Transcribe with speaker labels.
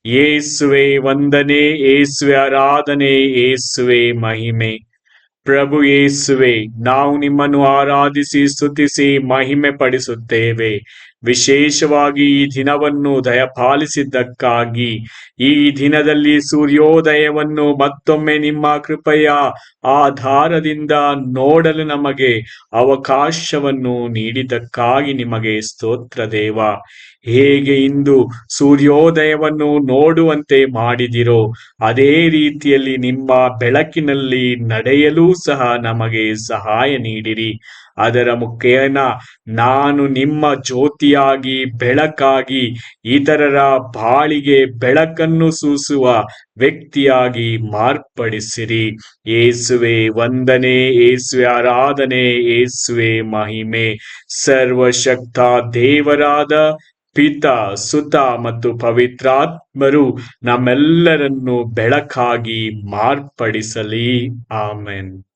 Speaker 1: ಯೇಸುವೆ ವಂದನೆ, ಯೇಸುವೆ ಆರಾಧನೆ, ಯೇಸುವೆ ಮಹಿಮೆ. ಪ್ರಭು ಯೇಸುವೆ, ನಾವು ನಿಮ್ಮನ್ನು ಆರಾಧಿಸಿ ಸ್ತುತಿಸಿ ಮಹಿಮೆ ಪಡಿಸುತ್ತೇವೆ. ವಿಶೇಷವಾಗಿ ಈ ದಿನವನ್ನು ದಯಪಾಲಿಸಿದ್ದಕ್ಕಾಗಿ, ಈ ದಿನದಲ್ಲಿ ಸೂರ್ಯೋದಯವನ್ನು ಮತ್ತೊಮ್ಮೆ ನಿಮ್ಮ ಕೃಪೆಯ ಆಧಾರದಿಂದ ನೋಡಲು ನಮಗೆ ಅವಕಾಶವನ್ನು ನೀಡಿದ್ದಕ್ಕಾಗಿ ನಿಮಗೆ ಸ್ತೋತ್ರ ದೇವ. ಹೇಗೆ ಇಂದು ಸೂರ್ಯೋದಯವನ್ನು ನೋಡುವಂತೆ ಮಾಡಿದಿರೋ, ಅದೇ ರೀತಿಯಲ್ಲಿ ನಿಮ್ಮ ಬೆಳಕಿನಲ್ಲಿ ನಡೆಯಲು ಸಹ ನಮಗೆ ಸಹಾಯ ನೀಡಿರಿ. ಅದರ ಮುಖೇನ ನಾನು ನಿಮ್ಮ ಜ್ಯೋತಿಯಾಗಿ, ಬೆಳಕಾಗಿ, ಇತರರ ಬಾಳಿಗೆ ಬೆಳಕನ್ನು ಸೂಸುವ ವ್ಯಕ್ತಿಯಾಗಿ ಮಾರ್ಪಡಿಸಿರಿ. ಯೇಸುವೆ ವಂದನೆ, ಯೇಸುವೆ ಆರಾಧನೆ, ಯೇಸುವೆ ಮಹಿಮೆ. ಸರ್ವಶಕ್ತ ದೇವರಾದ ಪಿತ, ಸುತ ಮತ್ತು ಪವಿತ್ರಾತ್ಮರು ನಮ್ಮೆಲ್ಲರನ್ನು ಬೆಳಕಾಗಿ ಮಾರ್ಪಡಿಸಲಿ. ಆಮೆನ್.